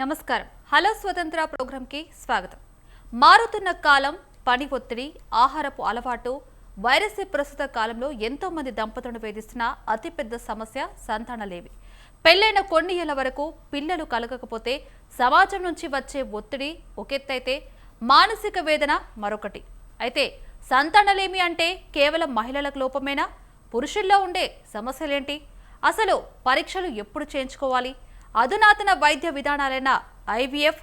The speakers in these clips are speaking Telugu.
నమస్కారం. హలో స్వతంత్ర ప్రోగ్రాంకి స్వాగతం. మారుతున్న కాలం, పని ఒత్తిడి, ఆహారపు అలవాటు, వైరస్ ప్రస్తుత కాలంలో ఎంతో మంది దంపతులను వేధిస్తున్న అతిపెద్ద సమస్య సంతానలేమి. పెళ్లైన కొన్ని ఏళ్ల వరకు పిల్లలు కలగకపోతే సమాజం నుంచి వచ్చే ఒత్తిడి ఒకెత్తైతే మానసిక వేదన మరొకటి. అయితే సంతానలేమి అంటే కేవలం మహిళలకు లోపమేనా? పురుషుల్లో ఉండే సమస్యలేంటి? అసలు పరీక్షలు ఎప్పుడు చేయించుకోవాలి? అధునాతన వైద్య విధానాలైన ఐవీఎఫ్,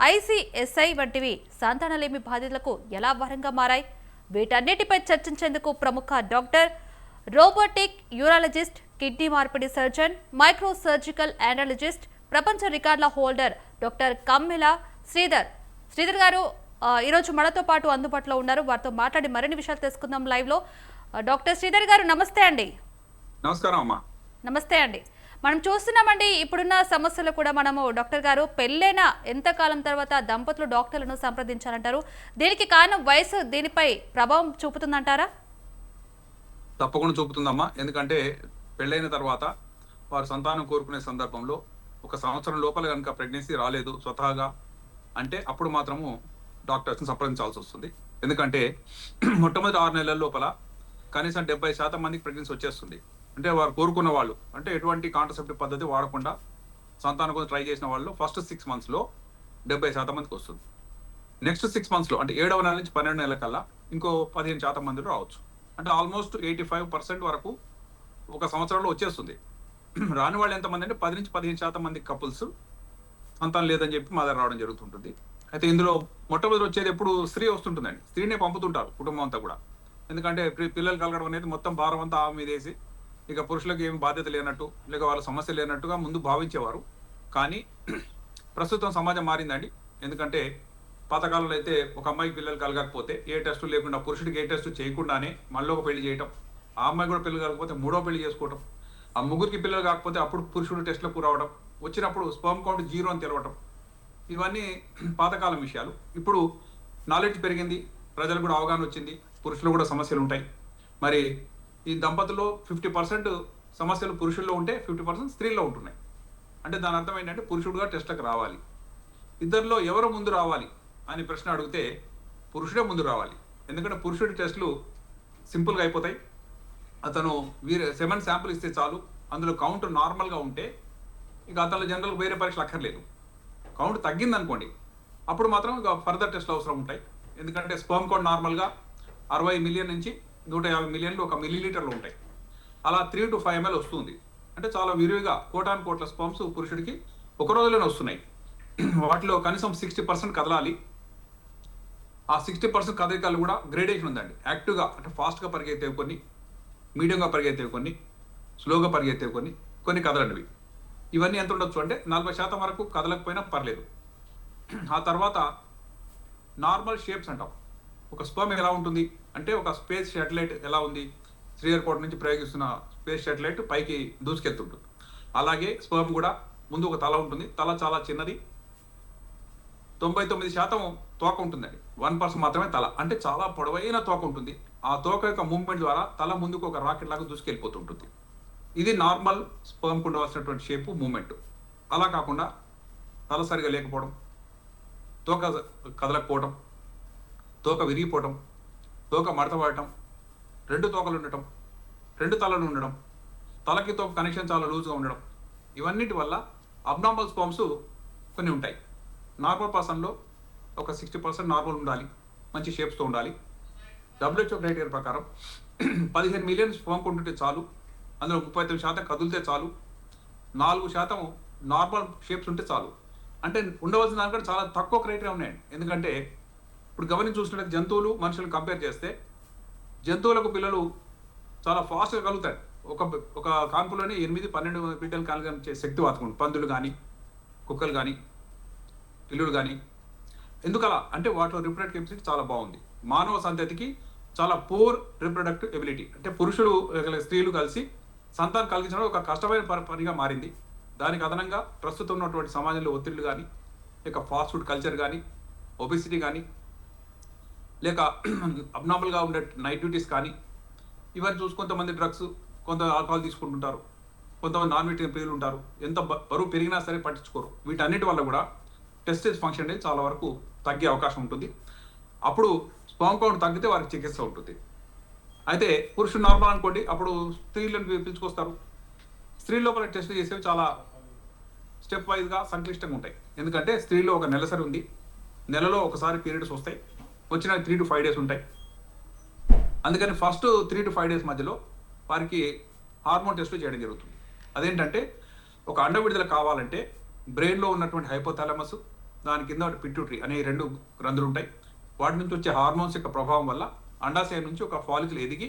ఐసీఎస్ఐ వంటివి సంతానలేమి బాధితులకు ఎలా వరంగా మారాయి? వీటన్నిటిపై చర్చించేందుకు ప్రముఖ డాక్టర్, రోబోటిక్ యూరాలజిస్ట్, కిడ్నీ మార్పిడి సర్జన్, మైక్రో సర్జికల్ అనలిజిస్ట్, ప్రపంచ రికార్డుల హోల్డర్ డాక్టర్ కమ్మెల శ్రీధర్ గారు ఈరోజు మనతో పాటు అందుబాటులో ఉన్నారు. వారితో మాట్లాడి మరిన్ని విషయాలు తెలుసుకుందాం లైవ్ లో. డాక్టర్ శ్రీధర్ గారు నమస్తే అండి. నమస్కారం అమ్మా. నమస్తే అండి. మనం చూస్తున్నామండి, ఇప్పుడున్న సమస్యలు కూడా మనము డాక్టర్ గారు పెళ్ళైన ఎంతకాలం తర్వాత దంపతులు డాక్టర్లను సంప్రదించాలంటారు? దీనికి కారణం వయసు దీనిపై ప్రభావం చూపుతుందంటారా? తప్పకుండా చూపుతుందమ్మా. ఎందుకంటే పెళ్ళైన తర్వాత వారు సంతానం కోరుకునే సందర్భంలో 1 సంవత్సరం లోపల కనుక ప్రెగ్నెన్సీ రాలేదు స్వతహాగా అంటే అప్పుడు మాత్రము డాక్టర్స్ని సంప్రదించాల్సి వస్తుంది. ఎందుకంటే మొట్టమొదటి 6 నెలల లోపల కనీసం 70% మందికి ప్రెగ్నెన్సీ వచ్చేస్తుంది. అంటే వారు కోరుకున్న వాళ్ళు, అంటే ఎటువంటి కాంట్రసెప్టివ్ పద్ధతి వాడకుండా సంతానం కోసం ట్రై చేసిన వాళ్ళు ఫస్ట్ 6 మంత్స్లో 70% మందికి వస్తుంది. నెక్స్ట్ 6 మంత్స్లో అంటే 7వ నెల నుంచి 12 నెలల కల్లా ఇంకో 15% మందిలో రావచ్చు. అంటే ఆల్మోస్ట్ 85% వరకు 1 సంవత్సరంలో వచ్చేస్తుంది. రాని వాళ్ళు ఎంతమంది అంటే 10 నుంచి 15% మంది కపుల్స్ సంతానం లేదని చెప్పి మా దగ్గర రావడం జరుగుతుంటుంది. అయితే ఇందులో మొట్టమొదటి వచ్చేది ఎప్పుడు స్త్రీ వస్తుంటుందండి. స్త్రీనే పంపుతుంటారు కుటుంబం అంతా కూడా. ఎందుకంటే పిల్లలు కలగడం అనేది మొత్తం భారం అంతా ఆమె మీద వేసి ఇక పురుషులకు ఏమి బాధ్యత లేనట్టు, లేక వాళ్ళ సమస్య లేనట్టుగా ముందు భావించేవారు. కానీ ప్రస్తుతం సమాజం మారిందండి. ఎందుకంటే పాతకాలంలో అయితే ఒక అమ్మాయికి పిల్లలు కలగకపోతే ఏ టెస్టు లేకుండా, పురుషుడికి ఏ టెస్టు చేయకుండానే మళ్ళీ ఒక పెళ్లి చేయటం, ఆ అమ్మాయి కూడా పిల్లలు కలగకపోతే 3వ పెళ్లి చేసుకోవటం, ఆ ముగ్గురికి పిల్లలు కాకపోతే అప్పుడు పురుషుడు టెస్టులకు రావడం, వచ్చినప్పుడు స్పర్మ్ కౌంట్ 0 అని తెలవటం, ఇవన్నీ పాతకాలం విషయాలు. ఇప్పుడు నాలెడ్జ్ పెరిగింది, ప్రజలు కూడా అవగాహన వచ్చింది, పురుషులు కూడా సమస్యలు ఉంటాయి. మరి ఈ దంపతుల్లో 50% సమస్యలు పురుషుల్లో ఉంటే 50% స్త్రీల్లో ఉంటున్నాయి. అంటే దాని అర్థం ఏంటంటే పురుషుడుగా టెస్ట్లకు రావాలి. ఇద్దరిలో ఎవరు ముందు రావాలి అని ప్రశ్న అడిగితే పురుషుడే ముందు రావాలి. ఎందుకంటే పురుషుడి టెస్టులు సింపుల్గా అయిపోతాయి. అతను సెమెన్ శాంపుల్ ఇస్తే చాలు, అందులో కౌంట్ నార్మల్గా ఉంటే ఇక అతను జనరల్ వేరే పరీక్షలు అక్కర్లేదు. కౌంట్ తగ్గిందనుకోండి అప్పుడు మాత్రం ఇక ఫర్దర్ టెస్ట్లు అవసరం ఉంటాయి. ఎందుకంటే స్పర్మ్ కౌంట్ నార్మల్గా 60 మిలియన్ నుంచి 150 మిలియన్లు 1 మిల్లీలీటర్లు ఉంటాయి. అలా 3 to 5 ml వస్తుంది. అంటే చాలా విరివిగా కోటాను కోట్ల స్పర్మ్స్ పురుషుడికి ఒక రోజులోనే వస్తున్నాయి. వాటిలో కనీసం 60% కదలాలి. ఆ 60% కదలికలు కూడా గ్రేడేషన్ ఉందండి. యాక్టివ్గా అంటే ఫాస్ట్గా పరిగెత్తేవి కొన్ని, మీడియంగా పరిగెత్తేవి కొన్ని, స్లోగా పరిగెత్తేవి కొన్ని కదలండివి. ఇవన్నీ ఎంత ఉండొచ్చు అంటే 40% వరకు కదలకపోయినా పర్లేదు. ఆ తర్వాత నార్మల్ షేప్స్ అంటాం. ఒక స్పర్మ్ ఎలా ఉంటుంది అంటే ఒక స్పేస్ శాటిలైట్ ఎలా ఉంది, శ్రీహరికోట నుంచి ప్రయోగిస్తున్న స్పేస్ శాటిలైట్ పైకి దూసుకెళ్తుంటుంది. అలాగే స్పర్మ్ కూడా ముందు ఒక తల ఉంటుంది. తల చాలా చిన్నది, 99% తోక ఉంటుందండి, 1% మాత్రమే తల. అంటే చాలా పొడవైన తోక ఉంటుంది. ఆ తోక యొక్క మూవ్మెంట్ ద్వారా తల ముందుకు ఒక రాకెట్ లాగా దూసుకెళ్ళిపోతుంటుంది. ఇది నార్మల్ స్పర్మ్కు ఉండవలసినటువంటి షేపు, మూమెంట్. అలా కాకుండా తల సరిగా లేకపోవడం, తోక కదలకపోవడం, తోక విరిగిపోవడం, తోక మడతపడటం, 2 తోకలు ఉండటం, 2 తలలు ఉండడం, తలకి తోక కనెక్షన్ చాలా లూజ్గా ఉండడం, ఇవన్నిటి వల్ల అబ్నార్మల్ స్పర్మ్స్ కొన్ని ఉంటాయి. నార్మల్ పర్సన్లో ఒక 60% నార్మల్ ఉండాలి, మంచి షేప్స్తో ఉండాలి. WHO క్రైటీరియా ప్రకారం 15 మిలియన్ స్పర్మ్ ఉంటుంటే చాలు, అందులో 39% కదిలితే చాలు, 4% నార్మల్ షేప్స్ ఉంటే చాలు. అంటే ఉండవలసిన దానికంటే చాలా తక్కువ క్రైటీరియా ఉన్నాయండి. ఎందుకంటే ఇప్పుడు గమనించి చూసినట్లయితే జంతువులు మనుషులు కంపేర్ చేస్తే జంతువులకు పిల్లలు చాలా ఫాస్ట్గా కలుగుతాయి. ఒక కాన్పులోనే 8-12 బిడ్డలు కలిగించే శక్తివాతం ఉంది. పందులు కానీ, కుక్కలు కానీ, పిల్లులు కానీ. ఎందుకలా అంటే వాటిలో రిప్రొడక్టివ్ కెపాసిటీ చాలా బాగుంది. మానవ సంతతికి చాలా పూర్ రిప్రొడక్టివ్ ఎబిలిటీ, అంటే పురుషులు స్త్రీలు కలిసి సంతానం కలిగించడం ఒక కష్టమైన పనిగా మారింది. దానికి అదనంగా ప్రస్తుతం ఉన్నటువంటి సమాజంలో ఒత్తిళ్లు కానీ, లేక ఫాస్ట్ ఫుడ్ కల్చర్ కానీ, ఒబెసిటీ కానీ, లేక అబ్నార్మల్గా ఉండే నైట్ డ్యూటీస్ కానీ, ఇవన్నీ చూసి కొంతమంది డ్రగ్స్, కొంత ఆల్కహాల్ తీసుకుంటుంటారు. కొంతమంది నాన్ వెజిటేరియన్ ప్రియులు ఉంటారు. ఎంత బరువు పెరిగినా సరే పట్టించుకోరు. వీటన్నిటి వల్ల కూడా టెస్టిస్ ఫంక్షన్ అనేది చాలా వరకు తగ్గే అవకాశం ఉంటుంది. అప్పుడు స్పర్మ్ కౌంట్ తగ్గితే వారికి చికిత్స ఉంటుంది. అయితే పురుషుడు నార్మల్ అనుకోండి, అప్పుడు స్త్రీలను పిలుచుకొస్తారు. స్త్రీ లోపల టెస్ట్ చేసేవి చాలా స్టెప్ వైజ్గా సంక్లిష్టంగా ఉంటాయి. ఎందుకంటే స్త్రీలో ఒక నెలసరి ఉంది, నెలలో ఒకసారి పీరియడ్స్ వస్తాయి, వచ్చిన 3 to 5 days ఉంటాయి. అందుకని ఫస్ట్ 3 to 5 days మధ్యలో వారికి హార్మోన్ టెస్టులు చేయడం జరుగుతుంది. అదేంటంటే ఒక అండ విడుదల కావాలంటే బ్రెయిన్లో ఉన్నటువంటి హైపోథాలమస్, దాని కింద పిట్యూటరీ అనే 2 గ్రంథులు ఉంటాయి. వాటి నుంచి వచ్చే హార్మోన్స్ యొక్క ప్రభావం వల్ల అండాశయం నుంచి ఒక ఫాలికల్ ఎదిగి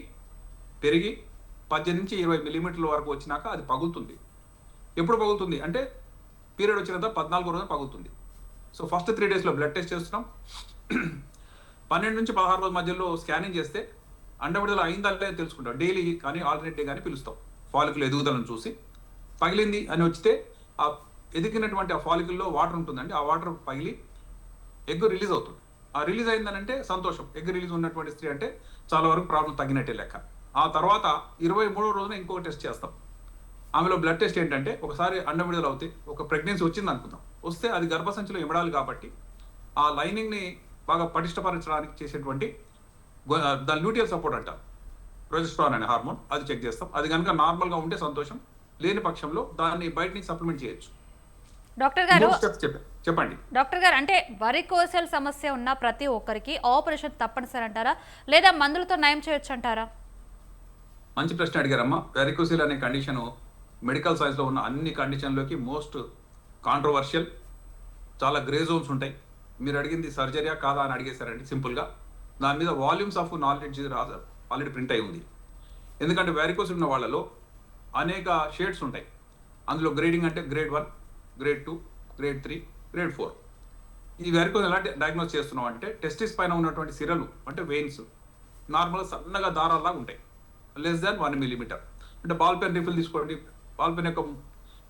పెరిగి 18 నుంచి 20 మిల్లీమీటర్ల వరకు వచ్చినాక అది పగులుతుంది. ఎప్పుడు పగులుతుంది అంటే పీరియడ్ వచ్చిన తర్వాత 14వ రోజున పగులుతుంది. సో ఫస్ట్ 3 daysలో బ్లడ్ టెస్ట్ చేస్తున్నాం. 12 నుంచి 16 రోజుల మధ్యలో స్కానింగ్ చేస్తే అండ విడుదల అయిందా లేదా తెలుసుకుంటాం. డైలీ కానీ ఆల్టర్నేట్ డే కానీ పిలుస్తాం. ఫాలికల్ ఎదుగుదలను చూసి పగిలింది అని వచ్చితే ఆ ఎదిగినటువంటి ఆ ఫాలికల్లో వాటర్ ఉంటుందండి. ఆ వాటర్ పగిలి ఎగ్ రిలీజ్ అవుతుంది. ఆ రిలీజ్ అయిందనంటే సంతోషం. ఎగ్ రిలీజ్ ఉన్నటువంటి స్త్రీ అంటే చాలా వరకు ప్రాబ్లం తగ్గినట్టే లెక్క. ఆ తర్వాత 23వ రోజున ఇంకొక టెస్ట్ చేస్తాం. ఆమెలో బ్లడ్ టెస్ట్ ఏంటంటే ఒకసారి అండ విడుదల అవుతే ఒక ప్రెగ్నెన్సీ వచ్చింది అనుకుందాం, వస్తే అది గర్భసంచిలో ఇమడాలి కాబట్టి ఆ లైనింగ్ని బాగా పటిష్టపరచడానికి చేసేటువంటి దాని ల్యూటియల్ సపోర్ట్ అంటారు, ప్రొజెస్ట్రాన్ అనే హార్మోన్, అది చెక్ చేస్తాం. అది కనుక నార్మల్గా ఉంటే సంతోషం, లేని పక్షంలో దాన్ని బయట నుంచి సప్లిమెంట్ చేయొచ్చు. డాక్టర్ గారు చెప్పండి. డాక్టర్ గారు, అంటే వరికోసల్ సమస్య ఉన్న ప్రతి ఒక్కరికి ఆపరేషన్ తప్పనిసరి అంటారా, లేదా మందులతో నయం చేయొచ్చు అంటారా? మంచి ప్రశ్న అడిగారమ్మా. వెరికోసిల్ అనే కండిషన్ మెడికల్ సైన్స్లో ఉన్న అన్ని కండిషన్లోకి మోస్ట్ కాంట్రవర్షియల్, చాలా గ్రే జోన్స్ ఉంటాయి. మీరు అడిగింది సర్జరీయా కాదా అని అడిగేశారండి సింపుల్గా. దాని మీద volumes of knowledge already print అయి ఉంది. ఎందుకంటే వెరికోసిల్ ఉన్న వాళ్ళలో అనేక షేడ్స్ ఉంటాయి. అందులో గ్రేడింగ్ అంటే గ్రేడ్ 1, గ్రేడ్ 2, గ్రేడ్ 3, గ్రేడ్ 4. ఈ వెరికోసిల్ ఎలా డయాగ్నోస్ చేస్తున్నాం అంటే టెస్టిస్ పైన ఉన్నటువంటి సిరలు అంటే వెయిన్స్ నార్మల్గా సన్నగా దారాల్లాగా ఉంటాయి, లెస్ దాన్ 1 millimeter. అంటే బాల్ పెన్ రిఫిల్ తీసుకోండి, బాల్ పెన్ యొక్క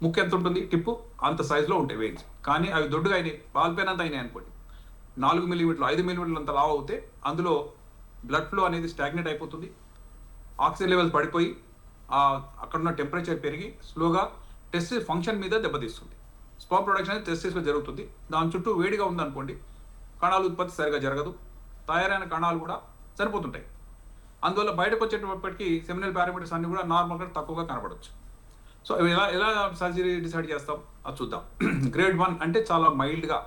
ముక్కు ఎంత ఉంటుంది, టిప్పు అంత సైజులో ఉంటాయి వెయిన్స్. కానీ అవి దొడ్డుగా అయినాయి, బాల్ పెన్ అంతా అయినాయి అనుకోండి, 4 millimeter, 5 millimeter అంత లావు అవుతే అందులో బ్లడ్ ఫ్లో అనేది స్టాగ్నేట్ అయిపోతుంది. ఆక్సిజన్ లెవెల్స్ పడిపోయి అక్కడ ఉన్న టెంపరేచర్ పెరిగి స్లోగా టెస్టిస్ ఫంక్షన్ మీద దెబ్బతీస్తుంది. స్పర్మ్ ప్రొడక్షన్ అనేది టెస్టిస్లో జరుగుతుంది. దాని చుట్టూ వేడిగా ఉందనుకోండి, కణాల ఉత్పత్తి సరిగా జరగదు, తయారైన కణాలు కూడా చనిపోతుంటాయి. అందువల్ల బయటకు వచ్చేటప్పటికి సెమినల్ పారామీటర్స్ అన్ని కూడా నార్మల్గా తక్కువగా కనపడవచ్చు. సో ఎలా సర్జరీ డిసైడ్ చేస్తాం అది చూద్దాం. గ్రేడ్ 1 అంటే చాలా మైల్డ్గా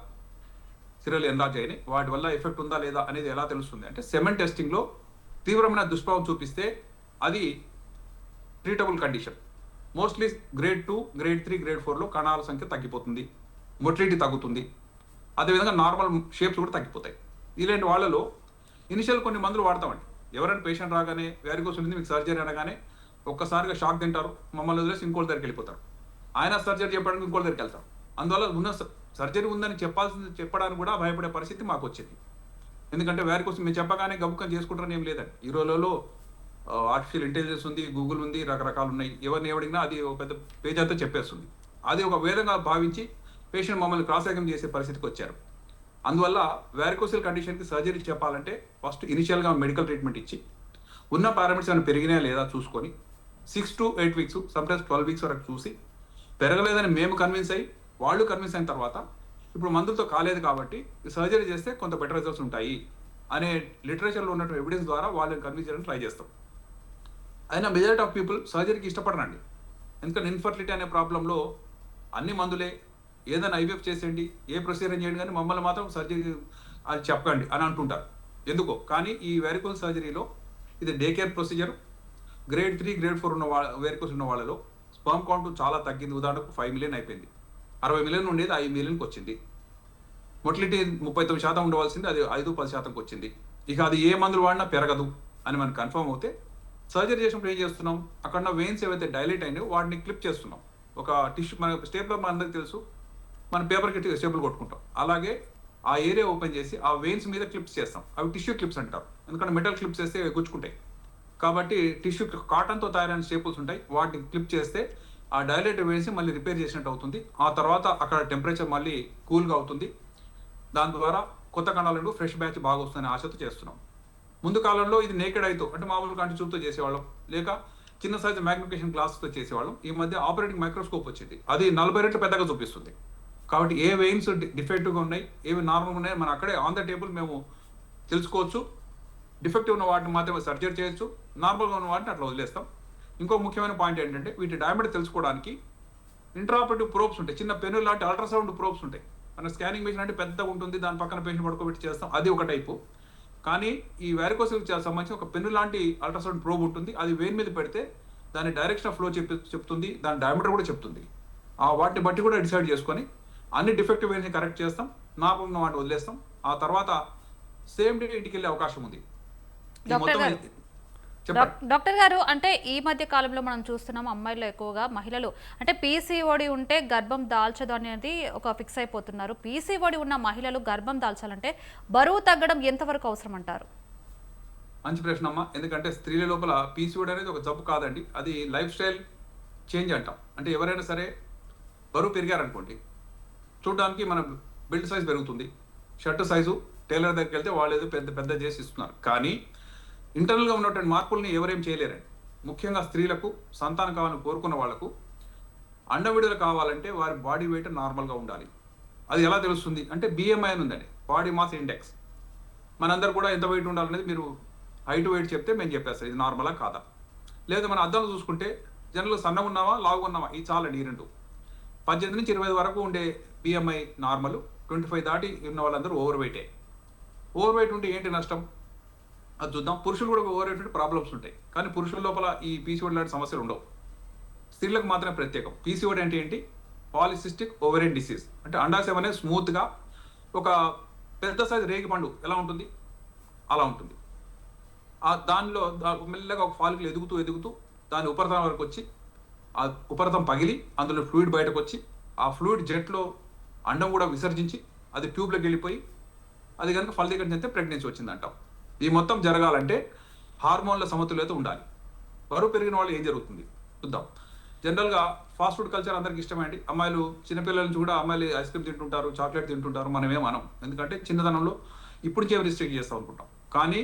సిరల్ ఎన్లార్జ్ అయినాయి, వాటి వల్ల ఎఫెక్ట్ ఉందా లేదా అనేది ఎలా తెలుస్తుంది అంటే సెమెన్ టెస్టింగ్లో తీవ్రమైన దుష్ప్రభావం చూపిస్తే అది treatable condition. Mostly grade 2, grade 3, grade 4లో కణాల సంఖ్య తగ్గిపోతుంది, మొటిలిటీ తగ్గుతుంది, అదేవిధంగా నార్మల్ షేప్స్ కూడా తగ్గిపోతాయి. ఇలాంటి వాళ్ళలో ఇనిషియల్ కొన్ని మందులు వాడతామండి. ఎవరైనా పేషెంట్ రాగానే వెరికోసిల్ ఉంది మీకు సర్జరీ అనగానే ఒక్కసారిగా షాక్ తింటారు, మమ్మల్ని వదిలేసి ఇంకోటి దగ్గరికి వెళ్ళిపోతారు. ఆయన సర్జరీ చెప్పడానికి ఇంకోటి దగ్గరికి వెళ్తారు. అందువల్ల ఉన్న సర్జరీ ఉందని చెప్పడానికి కూడా భయపడే పరిస్థితి మాకు వచ్చింది. ఎందుకంటే వెరికోసిల్ మేము చెప్పగానే గబుక్కని చేసుకుంటారని ఏం లేదండి. ఈ రోజులలో ఆర్టిఫిషియల్ ఇంటెలిజెన్స్ ఉంది, గూగుల్ ఉంది, రకరకాలు ఉన్నాయి. ఎవరిని ఎవడినా అది ఒక పెద్ద పేజ్ అంతా చెప్పేస్తుంది. అది ఒక వేదంగా భావించి పేషెంట్ మమ్మల్ని క్రాస్ ఎగ్జామిన్ చేసే పరిస్థితికి వచ్చారు. అందువల్ల వెరికోసిల్ కండిషన్కి సర్జరీ చెప్పాలంటే ఫస్ట్ ఇనిషియల్గా మెడికల్ ట్రీట్మెంట్ ఇచ్చి ఉన్న పారామీటర్స్ ఏమైనా పెరిగినాయా లేదా చూసుకొని 6 to 8 weeks, సమ్టైమ్స్ 12 weeks వరకు చూసి పెరగలేదని మేము కన్విన్స్ అయ్యి వాళ్ళు కన్విన్స్ అయిన తర్వాత ఇప్పుడు మందులతో కాలేదు కాబట్టి సర్జరీ చేస్తే కొంత బెటర్ రిజల్ట్స్ ఉంటాయి అనే లిటరేచర్లో ఉన్నటువంటి ఎవిడెన్స్ ద్వారా వాళ్ళని కన్విన్స్ చేయడానికి ట్రై చేస్తాం. అయినా మెజారిటీ ఆఫ్ పీపుల్ సర్జరీకి ఇష్టపడరండి. ఎందుకంటే ఇన్ఫర్టిలిటీ అనే ప్రాబ్లంలో అన్ని మందులే, ఏదైనా ఐవీఎఫ్ చేసేయండి, ఏ ప్రొసీజర్ చేయండి, కానీ మమ్మల్ని మాత్రం సర్జరీ అది చెప్పకండి అని అంటుంటారు ఎందుకో. కానీ ఈ వెరికోల్ సర్జరీలో ఇది day care procedure. Grade 3, grade 4 ఉన్న వెరికోస్ ఉన్న వాళ్ళలో స్పర్మ్ కౌంట్ చాలా తగ్గింది. ఉదాహరణకు 5 million అయిపోయింది, 60 million ఉండేది 5 millionకి వచ్చింది. మొటిలిటీ 39% ఉండవలసింది అది 5-10%కి వచ్చింది. ఇక అది ఏ మందులు వాడినా పెరగదు అని మనకు కన్ఫర్మ్ అవుతే సర్జరీ చేసినప్పుడు ఏం చేస్తున్నాం, అక్కడ వెయిన్స్ ఏవైతే డైలేట్ అయినాయో వాటిని క్లిప్ చేస్తున్నాం. ఒక టిష్యూ, మన స్టేప్లర్ మన అందరికి తెలుసు, మన పేపర్కి స్టేపుల్ కొట్టుకుంటాం, అలాగే ఆ ఏరియా ఓపెన్ చేసి ఆ వెయిన్స్ మీద క్లిప్స్ చేస్తాం. అవి టిష్యూ క్లిప్స్ అంటారు, ఎందుకంటే మెటల్ క్లిప్స్ వేస్తే గుచ్చుకుంటాయి. కాబట్టి టిష్యూ కాటన్తో తయారైన స్టేపుల్స్ ఉంటాయి, వాటిని క్లిప్ చేస్తే ఆ డైలేట్ వెయిన్స్ మళ్ళీ రిపేర్ చేసినట్టు అవుతుంది. ఆ తర్వాత అక్కడ టెంపరేచర్ మళ్ళీ కూల్గా అవుతుంది. దాని ద్వారా కొత్త కణాలను ఫ్రెష్ బ్యాచ్ బాగా వస్తుందనే ఆశతో చేస్తున్నాం. ముందు కాలంలో ఇది నేకెడ్ అయితే అంటే మామూలు కంటి చూపుతో చేసేవాళ్ళం, లేక చిన్న సైజు మ్యాగ్నిఫికేషన్ గ్లాస్తో చేసేవాళ్ళం. ఈ మధ్య ఆపరేటింగ్ మైక్రోస్కోప్ వచ్చింది, అది 40 రెట్లు పెద్దగా చూపిస్తుంది. కాబట్టి ఏ వెయిన్స్ డిఫెక్టివ్గా ఉన్నాయి, ఏవి నార్మల్గా ఉన్నాయి, మనం అక్కడే ఆన్ ద టేబుల్ మేము తెలుసుకోవచ్చు. డిఫెక్టివ్ ఉన్న వాటిని మాత్రమే సర్జరీ చేయొచ్చు, నార్మల్గా ఉన్న వాటిని అట్లా వదిలేస్తాం. ఇంకో ముఖ్యమైన పాయింట్ ఏంటంటే వీటి డయామీటర్ తెలుసుకోవడానికి ఇంట్రాపరేటివ్ ప్రోబ్స్ ఉంటాయి, చిన్న పెన్ను లాంటి అల్ట్రాసౌండ్ ప్రోబ్స్ ఉంటాయి. మన స్కానింగ్ మెషిన్ అంటే పెద్దగా ఉంటుంది, దాని పక్కన పేషెంట్ పడుకోబెట్టి చేస్తాం, అది ఒక టైపు. కానీ ఈ వారికోసిల్ సంబంధించి ఒక పెన్ను లాంటి అల్ట్రాసౌండ్ ప్రోబ్ ఉంటుంది, అది వేన్ మీద పెడితే దాని డైరెక్షన్ ఆఫ్ ఫ్లో చెప్తుంది, దాని డయామీటర్ కూడా చెప్తుంది. ఆ వాటిని బట్టి కూడా డిసైడ్ చేసుకొని అన్ని డిఫెక్టివ్ వేన్స్ కరెక్ట్ చేస్తాం, నార్మల్ వాటిని వదిలేస్తాం. ఆ తర్వాత సేమ్ డే ఇంటికి వెళ్ళే అవకాశం ఉంది. డాక్టర్ గారు, అంటే ఈ మధ్య కాలంలో మనం చూస్తున్నాం అమ్మాయిలు ఎక్కువగా, మహిళలు అంటే పీసీఓడి ఉంటే గర్భం దాల్చదు అనేది ఒక ఫిక్స్ అయిపోతున్నారు. పీసీఓడి ఉన్న మహిళలు గర్భం దాల్చాలంటే బరువు తగ్గడం ఎంతవరకు అవసరం అంటారు? మంచి ప్రశ్న అమ్మా. ఎందుకంటే స్త్రీల లోపల పీసీఓడి అనేది ఒక జబ్బు కాదండి, అది లైఫ్ స్టైల్ చేంజ్ అంటాం. అంటే ఎవరైనా సరే బరువు పెరిగారనుకోండి, చూడడానికి మన బిల్డ్ సైజ్ పెరుగుతుంది, షర్ట్ సైజు టైలర్ దగ్గరికి వెళ్తే వాళ్ళు ఏదో పెద్ద పెద్ద చేసి ఇస్తున్నారు. కానీ ఇంటర్నల్గా ఉన్నటువంటి మార్పుల్ని ఎవరేం చేయలేరండి. ముఖ్యంగా స్త్రీలకు సంతానం కావాలని కోరుకున్న వాళ్లకు అండం విడుదల కావాలంటే వారి బాడీ వెయిట్ నార్మల్గా ఉండాలి. అది ఎలా తెలుస్తుంది అంటే BMI అని ఉందండి, బాడీ మాస్ ఇండెక్స్. మనందరూ కూడా ఎంత వెయిట్ ఉండాలనేది మీరు హైట్ వెయిట్ చెప్తే మేము చెప్పేస్తాం ఇది నార్మలా కాదా. లేదా మన అద్దంలో చూసుకుంటే జనరల్ సన్నగా ఉన్నావా లావుగా ఉన్నావా ఇది చాలండి. ఈ రెండు 18 నుంచి 25 వరకు ఉండే BMI నార్మల్, 25 దాటి ఉన్న వాళ్ళందరూ ఓవర్ వెయిటే. ఓవర్ వెయిట్ ఉంటే ఏంటి నష్టం అది చూద్దాం. పురుషులు కూడా ఓవర్ వెయిట్ ఉంటే ప్రాబ్లమ్స్ ఉంటాయి, కానీ పురుషుల లోపల ఈ పీసీఓడి లాంటి సమస్యలు ఉండవు. స్త్రీలకు మాత్రమే ప్రత్యేకం. పీసీఓడి అంటే ఏంటి? Polycystic ovarian disease. అంటే అండాశయం అనేది స్మూత్గా ఒక పెద్ద సైజు రేగి పండు ఎలా ఉంటుంది అలా ఉంటుంది. దానిలో మెల్లగా ఒక ఫాలికల్ ఎదుగుతూ ఎదుగుతూ దాని ఉపరితలం వరకు వచ్చి ఆ ఉపరితలం పగిలి అందులో ఫ్లూయిడ్ బయటకు వచ్చి ఆ ఫ్లూయిడ్ జెట్లో అండం కూడా విసర్జించి అది ట్యూబ్లోకి వెళ్ళిపోయి అది కనుక ఫలితం చెందితే ప్రెగ్నెన్సీ వచ్చిందంటాం. ఈ మొత్తం జరగాలంటే హార్మోన్ల సమతుల్యత ఉండాలి. బరువు పెరిగిన వాళ్ళు ఏం జరుగుతుంది చూద్దాం. జనరల్గా ఫాస్ట్ ఫుడ్ కల్చర్ అందరికి ఇష్టమే అండి. అమ్మాయిలు చిన్నపిల్లల నుంచి కూడా అమ్మాయిలు ఐస్ క్రీమ్ తింటుంటారు, చాక్లెట్ తింటుంటారు. మనం ఏమనం, ఎందుకంటే చిన్నతనంలో ఇప్పుడు చేయం రిస్ట్రిక్ట్ చేస్తాం అనుకుంటాం. కానీ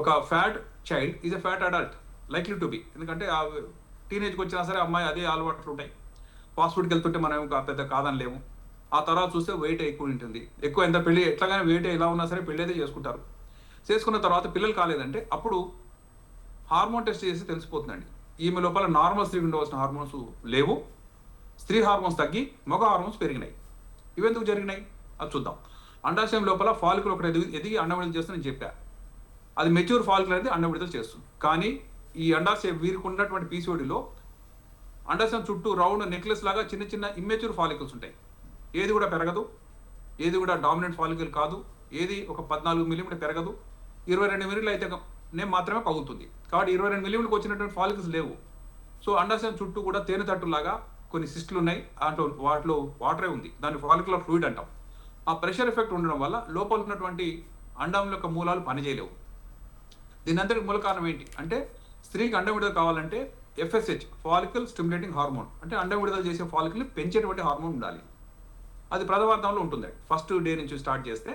ఒక fat child is a fat adult likely to be. ఎందుకంటే ఆ టీనేజ్కి వచ్చినా సరే అమ్మాయి అదే అలవాట్లు ఉంటాయి. ఫాస్ట్ ఫుడ్కి వెళ్తుంటే మనం పెద్ద కాదనలేము. ఆ తర్వాత చూస్తే వెయిట్ ఎక్కువ ఉంటుంది. ఎక్కువ ఎంత పెళ్లి ఎట్లాగానే వెయిట్ ఎలా ఉన్నా సరే పెళ్ళి అయితే చేసుకుంటారు. చేసుకున్న తర్వాత పిల్లలు కాలేదంటే అప్పుడు హార్మోన్ టెస్ట్ చేసి తెలిసిపోతుందండి. ఈమె లోపల నార్మల్ స్త్రీకి ఉండవలసిన హార్మోన్స్ లేవు, స్త్రీ హార్మోన్స్ తగ్గి మగ హార్మోన్స్ పెరిగినాయి. ఇవెందుకు జరిగినాయి అది చూద్దాం. అండాశయం లోపల ఫాలికల్ ఒకటి ఎదిగి అండం విడుదల చేస్తుందని నేను చెప్పా. అది మెచ్యూర్ ఫాలికల్ అనేది అండం విడుదల చేస్తుంది. కానీ ఈ అండాశయం వీరికి ఉన్నటువంటి పీసీఓడిలో అండాశయం చుట్టూ రౌండ్ నెక్లెస్ లాగా చిన్న చిన్న ఇమ్మెచ్యూర్ ఫాలికల్స్ ఉంటాయి. ఏది కూడా పెరగదు, ఏది కూడా డామినెంట్ ఫాలికల్ కాదు, ఏది ఒక 14 మిల్లీమీటర్ పెరగదు, 22 మిల్లీమీటర్లు అయితే నేను మాత్రమే పగులుతుంది. కాబట్టి 22 మిల్లీమీటర్కి వచ్చినటువంటి ఫాలికల్స్ లేవు. సో అండాశయం చుట్టూ కూడా తేనె తట్టులాగా కొన్ని సిస్టులు ఉన్నాయి, దాంట్లో వాటిలో వాటరే ఉంది, దాన్ని ఫాలిక్యులర్ ఫ్లూయిడ్ అంటాం. ఆ ప్రెషర్ ఎఫెక్ట్ ఉండడం వల్ల లోపల ఉన్నటువంటి అండం యొక్క మూలాలు పనిచేయలేవు. దీని అంతటి మూల కారణం ఏంటి అంటే స్త్రీకి అండం విడుదల కావాలంటే FSH ఫాలికల్ స్టిమ్యులేటింగ్ హార్మోన్, అంటే అండం విడుదల చేసే ఫాలికల్ పెంచేటువంటి హార్మోన్ ఉండాలి. అది ప్రథమార్థంలో ఉంటుంది. ఫస్ట్ డే నుంచి స్టార్ట్ చేస్తే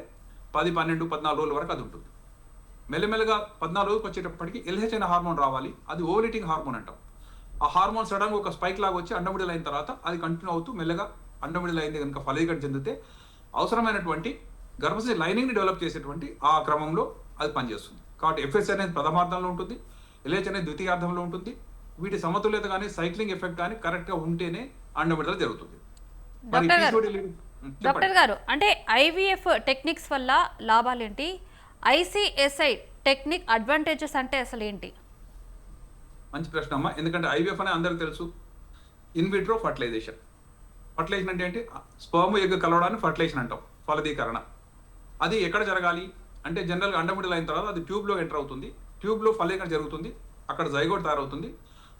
10, 12, 14 రోజుల వరకు అది ఉంటుంది. మెల్లమెల్లగా 14 రోజులకు వచ్చేటప్పటికి LH అనే హార్మోన్ రావాలి, అది ఓవలేటింగ్ హార్మోన్ అంటాం. ఆ హార్మోన్ సడన్గా ఒక స్పైక్ లాగా వచ్చి అండం విడుదల అయిన తర్వాత అది కంటిన్యూ అవుతూ మెల్లగా అండం విడుదల అయింది కనుక ఫలీకరణ చెందితే అవసరమైనటువంటి గర్భశయ లైనింగ్ని డెవలప్ చేసేటువంటి ఆ క్రమంలో అది పనిచేస్తుంది. కాబట్టి FSH అనేది ప్రథమార్థంలో ఉంటుంది, LH అనేది ద్వితీయార్థంలో ఉంటుంది. వీటి సమతుల్యత కానీ సైక్లింగ్ ఎఫెక్ట్ కానీ కరెక్ట్గా ఉంటేనే అండం విడుదల జరుగుతుంది. డాక్టర్ గారు, అంటే IVF టెక్నిక్స్ వల్ల లాభాలు ఏంటి? ICSI టెక్నిక్ అడ్వాంటేజెస్ అంటే అసలు ఏంటి? మంచి ప్రశ్న అమ్మా. ఎందుకంటే IVF అనే అందరికి తెలుసు, ఇన్ విట్రో ఫర్టిలైజేషన్. ఫర్టిలైజేషన్ అంటే ఏంటి? స్పర్మ్ ఎగ్ కలవడాన్ని ఫర్టిలైజేషన్ అంటాం, ఫలదీకరణ. అది ఎక్కడ జరగాలి అంటే జనరల్గా అండం విడుదల అయిన తర్వాత అది ట్యూబ్లో ఎంటర్ అవుతుంది, ట్యూబ్లో ఫలీకరణ జరుగుతుంది, అక్కడ జైగోట్ తయారవుతుంది,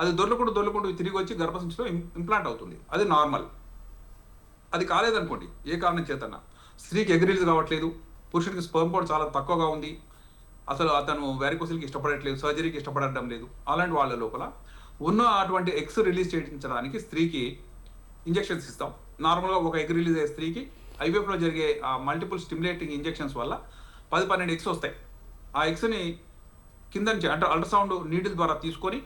అది దొర్లుకుంటూ తిరిగి వచ్చి గర్భసంచిలో ఇంప్లాంట్ అవుతుంది. అది నార్మల్. అది కాలేదనుకోండి ఏ కారణం చేతన స్త్రీకి ఎగ్ రిలీజ్ కావట్లేదు, పురుషుడికి స్పర్మ్ కూడా చాలా తక్కువగా ఉంది, అసలు అతను వారికోసిల్కి ఇష్టపడట్లేదు, సర్జరీకి ఇష్టపడడం లేదు, అలాంటి వాళ్ళ లోపల ఉన్న అటువంటి ఎగ్స్ రిలీజ్ చేయించడానికి స్త్రీకి ఇంజెక్షన్స్ ఇస్తాం. నార్మల్గా ఒక ఎగ్ రిలీజ్ అయ్యే స్త్రీకి IVFలో జరిగే మల్టిపుల్ స్టిమ్యులేటింగ్ ఇంజెక్షన్స్ వల్ల 10-12 ఎగ్స్ వస్తాయి. ఆ ఎగ్స్ని కింద నుంచి అంటే అల్ట్రాసౌండ్ నీడిల్ ద్వారా తీసుకొని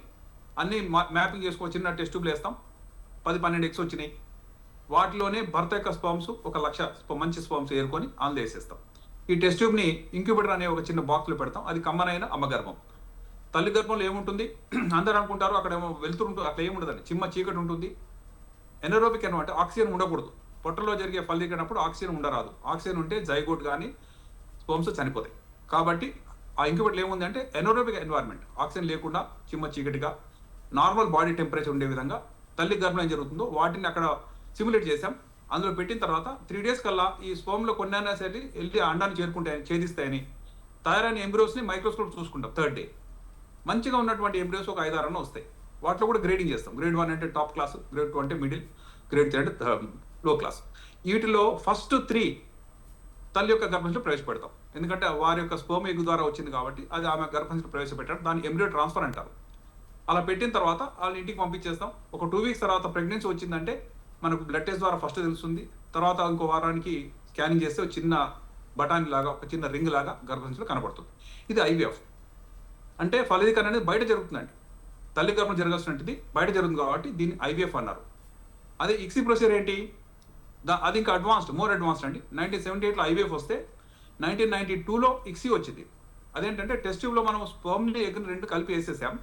అన్ని మ్యాపింగ్ చేసుకో, చిన్న టెస్ట్ ట్యూబ్లు వేస్తాం, 10-12 ఎగ్స్ వచ్చినాయి. వాటిలోనే భర్త యొక్క స్పర్మ్స్ 1,00,000 మంచి స్పర్మ్స్ ఏరుకొని ఆన్లో వేసేస్తాం. ఈ టెస్ట్ ట్యూబ్ని ఇంక్యుబేటర్ అనే ఒక చిన్న బాక్స్లో పెడతాం. అది కమ్మనైన అమ్మ గర్భం. తల్లి గర్భంలో ఏముంటుంది? అందరూ అనుకుంటారు అక్కడ ఏమో వెళ్తూ ఉంటుంది, అట్లా ఏముండదండి. చిమ్మ చీకటి ఉంటుంది. ఎనరోబిక్ అనమాట, ఆక్సిజన్ ఉండకూడదు. పొట్టలో జరిగే ఫలికినప్పుడు ఆక్సిజన్ ఉండరాదు. ఆక్సిజన్ ఉంటే జైగోట్ కానీ స్పర్మ్స్ చనిపోతాయి. కాబట్టి ఆ ఇంక్యుబేటర్ ఏముంది అంటే ఎనరోబిక్ ఎన్వైర్న్మెంట్, ఆక్సిజన్ లేకుండా చిమ్మ చీకటిగా నార్మల్ బాడీ టెంపరేచర్ ఉండే విధంగా తల్లి గర్భం ఏం జరుగుతుందో వాటిని అక్కడ సిమ్యులేట్ చేసాం. అందులో పెట్టిన తర్వాత 3 days కల్లా ఈ స్పర్మ్లో కొన్నైనా సరే వెళ్ళి అండాన్ని ఛేదిస్తాయని తయారైన ఎంబ్రియోస్ని మైక్రోస్కోప్ చూసుకుంటాం. 3rd day మంచిగా ఉన్నటువంటి ఎంబ్రియోస్ ఒక 5-6 వస్తాయి. వాటిలో కూడా గ్రేడింగ్ చేస్తాం. గ్రేడ్ 1 అంటే టాప్ క్లాస్, గ్రేడ్ 2 అంటే మిడిల్, గ్రేడ్ 3 అంటే లో క్లాస్. వీటిలో ఫస్ట్ 3 తల్లి యొక్క గర్భంలో ప్రవేశపెడతాం. ఎందుకంటే వారి యొక్క స్పర్మ్ ఎగ్ ద్వారా వచ్చింది కాబట్టి అది ఆమె గర్భంలో ప్రవేశపెట్టారు. దాన్ని ఎంబ్రియో ట్రాన్స్ఫర్ అంటారు. అలా పెట్టిన తర్వాత వాళ్ళని ఇంటికి పంపించేస్తాం. ఒక 2 weeks తర్వాత ప్రెగ్నెన్సీ వచ్చిందంటే మనకు బ్లడ్ టెస్ట్ ద్వారా ఫస్ట్ తెలుస్తుంది. తర్వాత ఇంకో వారానికి స్కానింగ్ చేస్తే ఒక చిన్న బటానీ లాగా, ఒక చిన్న రింగ్ లాగా గర్భంలో కనబడుతుంది. ఇది ఐవీఎఫ్ అంటే ఫలదీకరణ అనేది బయట జరుగుతుందండి. తల్లి గర్భం జరగాల్సినది బయట జరుగుతుంది కాబట్టి దీన్ని ఐవీఎఫ్ అన్నారు. అదే ఇక్సీ ప్రొసీజర్ ఏంటి? అది ఇంకా మోర్ అడ్వాన్స్డ్ అండి. 1978లో ఐవీఎఫ్ వస్తే 1992లో ఇక్సీ వచ్చింది. అదేంటంటే టెస్ట్ ట్యూబ్లో మనం స్పర్మ్ని ఎగ్ని 2 కలిపి వేసేసాం.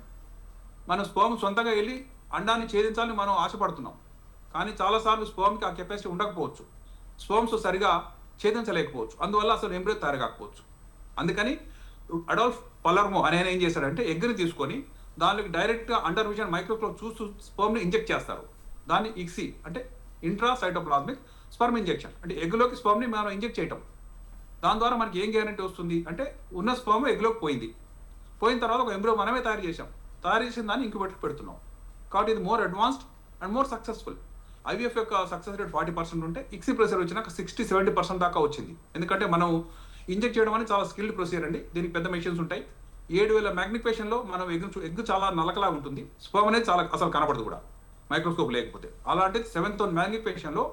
మన స్పర్మ్ సొంతంగా వెళ్ళి అండాన్ని ఛేదించాలని మనం ఆశపడుతున్నాం. కానీ చాలాసార్లు స్పర్మ్కి ఆ కెపాసిటీ ఉండకపోవచ్చు, స్పర్మ్స్ సరిగా ఛేదించలేకపోవచ్చు, అందువల్ల అసలు ఎంబ్రియో తయారు కాకపోవచ్చు. అందుకని అడాల్ఫ్ పలర్మో అనే ఏం చేశాడంటే ఎగ్ని తీసుకొని దానికి డైరెక్ట్గా అండర్ విజన్ మైక్రోస్కోప్ చూస్తూ స్పర్మ్ని ఇంజెక్ట్ చేస్తారు. దాన్ని ఇక్సీ అంటే ఇంట్రాసైటోప్లాస్మిక్ స్పర్మ్ ఇంజెక్షన్. అంటే ఎగ్లోకి స్పర్మ్ని మనం ఇంజెక్ట్ చేయటం. దాని ద్వారా మనకి ఏం గ్యారంటీ వస్తుంది అంటే ఉన్న స్పర్మ్ ఎగ్లోకి పోయిన తర్వాత ఒక ఎంబ్రియో మనమే తయారు చేసాం. తయారు చేసిన దాన్ని ఇంక్యుబేటర్ పెడుతున్నాం. కాబట్టి ఇది more advanced and more successful. IVF యొక్క సక్సెస్ రేట్ 40% ఉంటే ఇక్సీ ప్రొసీజర్ వచ్చినాక 60-70% దాకా వచ్చింది. ఎందుకంటే మనం ఇంజెక్ట్ చేయడం అనేది చాలా స్కిల్డ్ ప్రొసీజర్ అండి. దీనికి పెద్ద మెషిన్స్ ఉంటాయి. 7000 మ్యాగ్నిఫికేషన్లో మనం ఎగ్ చాలా నలకలా ఉంటుంది. స్పర్మ్ అనేది చాలా అసలు కనపడదు కూడా మైక్రోస్కోప్ లేకపోతే. అలాంటి 7th మ్యాగ్నిఫికేషన్లో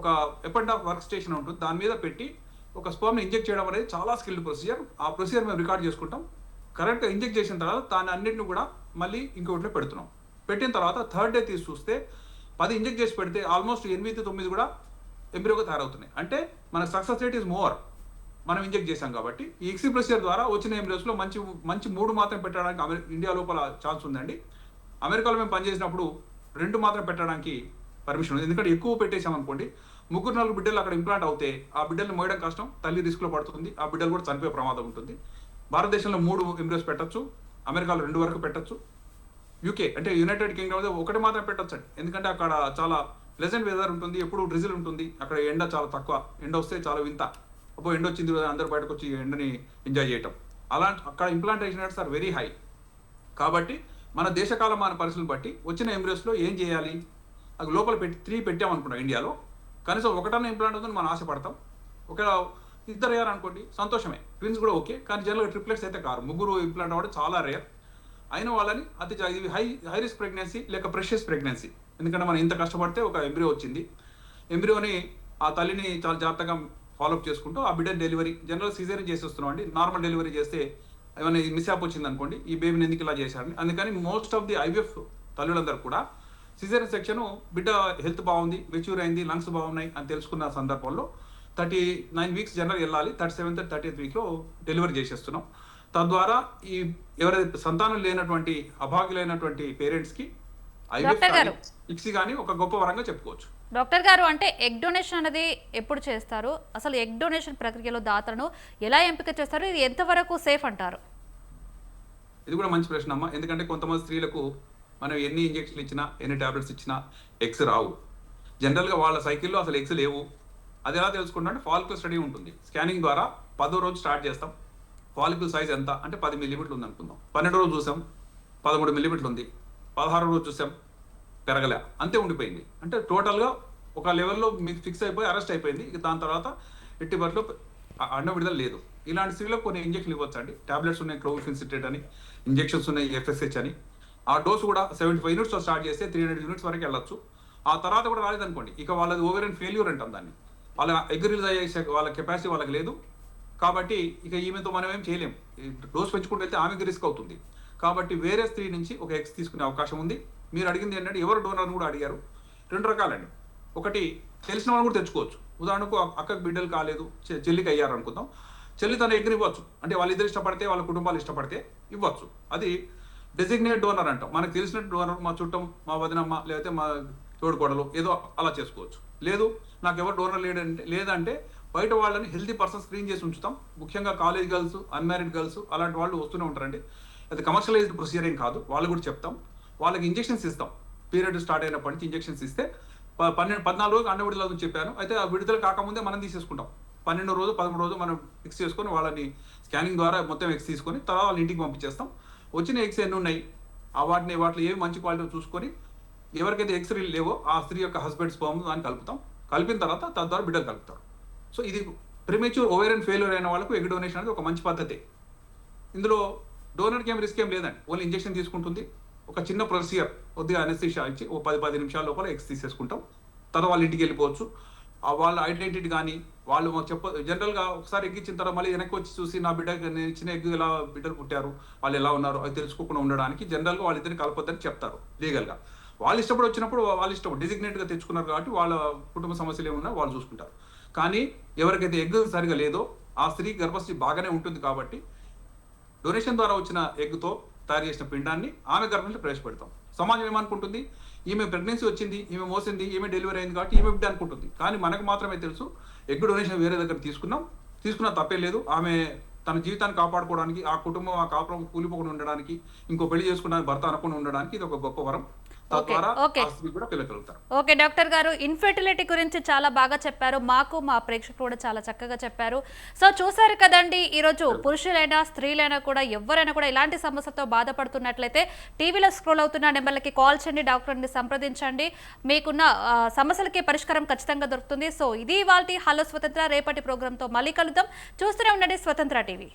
ఒక ఎపెండ్ ఆఫ్ వర్క్ స్టేషన్ ఉంటుంది. దాని మీద పెట్టి ఒక స్పర్మ్ని ఇంజెక్ట్ చేయడం అనేది చాలా స్కిల్డ్ ప్రొసీజర్. ఆ ప్రొసీజర్ మేము రికార్డ్ చేసుకుంటాం. కరెక్ట్గా ఇంజెక్ట్ చేసిన తర్వాత దాన్ని అన్నింటిని కూడా మళ్ళీ ఇంకొకటిలో పెడుతున్నాం. పెట్టిన తర్వాత 3rd day తీసి చూస్తే 10 ఇంజెక్ట్ చేసి పెడితే ఆల్మోస్ట్ 8-9 కూడా ఎంబ్రియోగా తయారవుతున్నాయి. అంటే మన సక్సెస్ రేట్ ఈజ్ మోర్ మనం ఇంజెక్ట్ చేశాం కాబట్టి. ఈ ఇక్సీ ప్రొసీజర్ ద్వారా వచ్చిన ఎంబ్రియోస్లో మంచి 3 మాత్రం పెట్టడానికి ఇండియా లోపల ఛాన్స్ ఉందండి. అమెరికాలో మేము పనిచేసినప్పుడు 2 మాత్రం పెట్టడానికి పర్మిషన్ ఉంది. ఎందుకంటే ఎక్కువ పెట్టేసాం అనుకోండి, 3-4 బిడ్డలు అక్కడ ఇంప్లాంట్ అవుతే ఆ బిడ్డల్ని మోయడం కష్టం, తల్లి రిస్క్లో పడుతుంది, ఆ బిడ్డలు కూడా చనిపోయే ప్రమాదం ఉంటుంది. భారతదేశంలో 3 ఎంబ్రియోస్ పెట్టచ్చు, అమెరికాలో 2 వరకు పెట్టచ్చు, యూకే అంటే యునైటెడ్ కింగ్డమ్ 1 మాత్రం పెట్టచ్చు అండి. ఎందుకంటే అక్కడ చాలా ప్లెజెంట్ వెదర్ ఉంటుంది, ఎప్పుడు డ్రిజిల్ ఉంటుంది, అక్కడ ఎండ చాలా తక్కువ, ఎండ వస్తే చాలా వింత, ఎండ వచ్చింది అందరూ బయటకు వచ్చి ఎండని ఎంజాయ్ చేయటం. అక్కడ implantation rates are very high. కాబట్టి మన దేశకాలమాన పరిస్థితులను బట్టి వచ్చిన ఎంబ్రియోస్లో ఏం చేయాలి? అది లోపల 3 పెట్టామనుకున్నాం ఇండియాలో, కనీసం 1 ఇంప్లాంట్ అవుతుంది మనం ఆశపడతాం. ఒకవేళ 2 అయ్యారు అనుకోండి సంతోషమే, ట్విన్స్ కూడా ఓకే. కానీ జనరల్గా ట్రిప్లెట్స్ అయితే కారు, 3 ఇంప్లాంట్ అవ్వడం చాలా రేర్. అయిన వాళ్ళని ఇది హై రిస్క్ ప్రెగ్నెన్సీ లేక ప్రెషియస్ ప్రెగ్నెన్సీ. ఎందుకంటే మనం ఇంత కష్టపడితే ఒక ఎంబ్రియో వచ్చింది, ఎంబ్రియోని ఆ తల్లిని చాలా జాగ్రత్తగా ఫాలోఅప్ చేసుకుంటూ ఆ బిడ్డని డెలివరీ జనరల్ సిజేరియన్ చేసేస్తున్నాం అండి. నార్మల్ డెలివరీ చేస్తే ఏమైనా మిస్యాప్ వచ్చింది అనుకోండి, ఈ బేబీని ఎందుకు ఇలా చేశారని. అందుకని మోస్ట్ ఆఫ్ ది ఐవీఎఫ్ తల్లులందరూ కూడా సిజేరియన్ సెక్షన్ బిడ్డ హెల్త్ బాగుంది, మెచ్యూర్ అయింది, లంగ్స్ బాగున్నాయి అని తెలుసుకున్న సందర్భంలో 39 weeks జనరల్ వెళ్ళాలి, 37th 30th weekలో డెలివరీ చేసేస్తున్నాం. తద్వారా ఈ ఎవరైతే సంతానం లేనటువంటి అభాగ్యులైనటువంటి పేరెంట్స్కి ఐవీఎఫ్ కానీ ఇక్సీ కానీ ఒక గొప్ప వరంగా చెప్పుకోవచ్చు. డాక్టర్ గారు, అంటే ఎగ్ డొనేషన్ అనేది ఎప్పుడు చేస్తారు? అసలు ఎగ్ డొనేషన్ ప్రక్రియలో దాతలను ఎలా ఎంపిక చేస్తారు? ఇది ఎంతవరకు సేఫ్ అంటారు? ఇది కూడా మంచి ప్రశ్న అమ్మా. ఎందుకంటే కొంతమంది స్త్రీలకు మనం ఎన్ని ఇంజెక్షన్లు ఇచ్చినా, ఎన్ని టాబ్లెట్స్ ఇచ్చినా ఎగ్స్ రావు. జనరల్గా వాళ్ళ సైకిల్లో అసలు ఎగ్స్ లేవు. అది ఎలా తెలుసుకుంటే ఫాలికల్ స్టడీ ఉంటుంది. స్కానింగ్ ద్వారా 10వ రోజు స్టార్ట్ చేస్తాం. ఫాలికల్ సైజ్ ఎంత అంటే 10 మిల్లీమీటర్లు ఉంది అనుకుందాం. 12వ రోజు చూసాం 13 మిల్లీమీటర్లు ఉంది. 16వ రోజు చూసాం పెరగలే, అంతే ఉండిపోయింది. అంటే టోటల్గా ఒక లెవెల్లో మీకు ఫిక్స్ అయిపోయి అరెస్ట్ అయిపోయింది. ఇక దాని తర్వాత ఎట్టి బట్లో అండం విడుదల లేదు. ఇలాంటి స్త్రీలకు కొన్ని ఇంజెక్షన్లు ఇవ్వచ్చు అండి. టాబ్లెట్స్ ఉన్నాయి, క్లోఫిన్ సిట్రేట్ అని, ఇంజెక్షన్స్ ఉన్నాయి, ఎఫ్ఎస్హెచ్ అని. ఆ డోసు కూడా 75 units స్టార్ట్ చేస్తే 300 units వరకు వెళ్ళొచ్చు. ఆ తర్వాత కూడా రాలేదనుకోండి, ఇక వాళ్ళది ఓవెరియన్ ఫెయిల్యూర్ అంటాం దాన్ని. వాళ్ళ ఎగ్ రిలీజ్ అయ్యే వాళ్ళ కెపాసిటీ వాళ్ళకి లేదు. కాబట్టి ఇక ఈమెతో మనం ఏం చేయలేం. డోస్ పెంచుకుంటూ వెళ్తే ఆమెకి రిస్క్ అవుతుంది. కాబట్టి వేరే స్త్రీ నుంచి ఒక ఎగ్స్ తీసుకునే అవకాశం ఉంది. మీరు అడిగింది ఏంటంటే ఎవరు డోనర్ని కూడా అడిగారు. 2 రకాలండి. ఒకటి తెలిసిన వాళ్ళు కూడా తెచ్చుకోవచ్చు. ఉదాహరణకు అక్కకు బిడ్డలు కాలేదు, చెల్లికి అయ్యారు అనుకుందాం. చెల్లి తన ఎగ్ని ఇవ్వచ్చు. అంటే వాళ్ళిద్దరు ఇష్టపడితే, వాళ్ళ కుటుంబాలు ఇష్టపడితే ఇవ్వచ్చు. అది డెసిగ్నేట్ డోనర్ అంటాం. మనకు తెలిసిన డోనర్ మా చుట్టం, మా వదినమ్మ, లేకపోతే మా తోడుకోడలు ఏదో అలా చేసుకోవచ్చు. లేదు నాకు ఎవరు డోనర్ లేదంటే బయట వాళ్ళని హెల్తీ పర్సన్ స్క్రీన్ చేసి ఉంచుతాం. ముఖ్యంగా కాలేజ్ గర్ల్స్, అన్మ్యారీడ్ గర్ల్స్ అలాంటి వాళ్ళు వస్తూనే ఉంటారండి. అది కమర్షియలైజ్డ్ ప్రొసీజర్ ఏం కాదు. వాళ్ళు కూడా చెప్తాం. వాళ్ళకి ఇంజెక్షన్స్ ఇస్తాం. పీరియడ్ స్టార్ట్ అయినప్పటి నుంచి ఇంజెక్షన్స్ ఇస్తే 14 రోజులు అండ విడుదల చెప్పాను. అయితే ఆ విడుదల కాకముందే మనం తీసేసుకుంటాం. 12 రోజు 13 రోజు మనం ఫిక్స్ చేసుకొని వాళ్ళని స్కానింగ్ ద్వారా మొత్తం ఎగ్స్ తీసుకొని తర్వాత వాళ్ళ ఇంటికి పంపించేస్తాం. వచ్చిన ఎగ్స్ ఎన్ని ఉన్నాయి, వాటిలో ఏవి మంచి క్వాలిటీ చూసుకొని ఎవరికైతే ఎగ్స్ లేవో ఆ స్త్రీ యొక్క హస్బెండ్ స్పర్మ్ దాన్ని కలుపుతాం. కలిపిన తర్వాత తద్వారా బిడ్డలు కలుపుతారు. సో ఇది ప్రిమేచ్యూర్ ఓవేరియన్ ఫెయిల్యూర్ అయిన వాళ్ళకు ఎగ్ డొనేషన్ అనేది ఒక మంచి పద్ధతి. ఇందులో డోనర్కి ఏం రిస్క్ ఏం లేదండి. ఓన్లీ ఇంజెక్షన్ తీసుకుంటుంది. ఒక చిన్న ప్రొసీజర్, కొద్దిగా అనెస్థీషియా ఇచ్చి ఓ 10 నిమిషాల లోపల ఎగ్స్ తీసేసుకుంటాం. తర్వాత వాళ్ళ ఇంటికి వెళ్ళిపోవచ్చు. వాళ్ళ ఐడెంటిటీ కానీ వాళ్ళు మాకు జనరల్గా ఒకసారి ఎగ్ ఇచ్చిన తర్వాత మళ్ళీ వెనక్కి వచ్చి చూసి నా బిడ్డ నేను ఇచ్చిన ఎగ్ ఎలా బిడ్డలు పుట్టారు, వాళ్ళు ఎలా ఉన్నారు అది తెలుసుకోకుండా ఉండడానికి జనరల్గా వాళ్ళిద్దరిని కలపొద్దని చెప్తారు లీగల్గా. వాళ్ళు ఇష్టపడి వచ్చినప్పుడు వాళ్ళు ఇష్టం డెసిగ్నేట్గా తెచ్చుకున్నారు కాబట్టి వాళ్ళ కుటుంబ సమస్యలు ఏమున్నా వాళ్ళు చూసుకుంటారు. కానీ ఎవరికైతే ఎగ్ సరిగా లేదో ఆ స్త్రీ గర్భస్థి బాగానే ఉంటుంది కాబట్టి డొనేషన్ ద్వారా వచ్చిన ఎగ్తో తయారు చేసిన పిండాన్ని ఆమె గర్భంలో ప్రవేశపెడతాం. సమాజం ఏమనుకుంటుంది, ఈమె ప్రెగ్నెన్సీ వచ్చింది, ఈమె మోసింది, ఈమె డెలివరీ అయింది కాబట్టి ఈమె బిడ్డ అనుకుంటుంది. కానీ మనకు మాత్రమే తెలుసు ఎగ్ డొనేషన్ వేరే దగ్గర తీసుకున్నా తప్పే లేదు. ఆమె తన జీవితాన్ని కాపాడుకోవడానికి, ఆ కుటుంబం ఆ కాపురం కూలిపోకుండా ఉండడానికి, ఇంకో పెళ్లి చేసుకోవడానికి, భర్త అనకుండా ఉండడానికి ఇది ఒక గొప్ప వరం. తద్వారా ఆ స్త్రీ కూడా పిల్లకలుగుతారు. ఓకే డాక్టర్ గారు, ఇన్ఫెర్టిలిటీ గురించి చాలా బాగా చెప్పారు. మాకు మా ప్రేక్షకులు కూడా చాలా చక్కగా చెప్పారు. సో చూసారు కదండి, ఈరోజు పురుషులైనా స్త్రీలైనా కూడా ఎవరైనా కూడా ఇలాంటి సమస్యతో బాధపడుతున్నట్లయితే టీవీలో స్క్రోల్ అవుతున్న నెంబర్లకి కాల్ చేయండి, డాక్టర్ని సంప్రదించండి. మీకున్న సమస్యలకి పరిష్కారం ఖచ్చితంగా దొరుకుతుంది. సో ఇది ఇవాల్టి హలో స్వతంత్ర. రేపటి ప్రోగ్రాంతో మళ్ళీ కలుద్దాం. చూస్తూనే ఉండండి స్వతంత్ర టీవీ.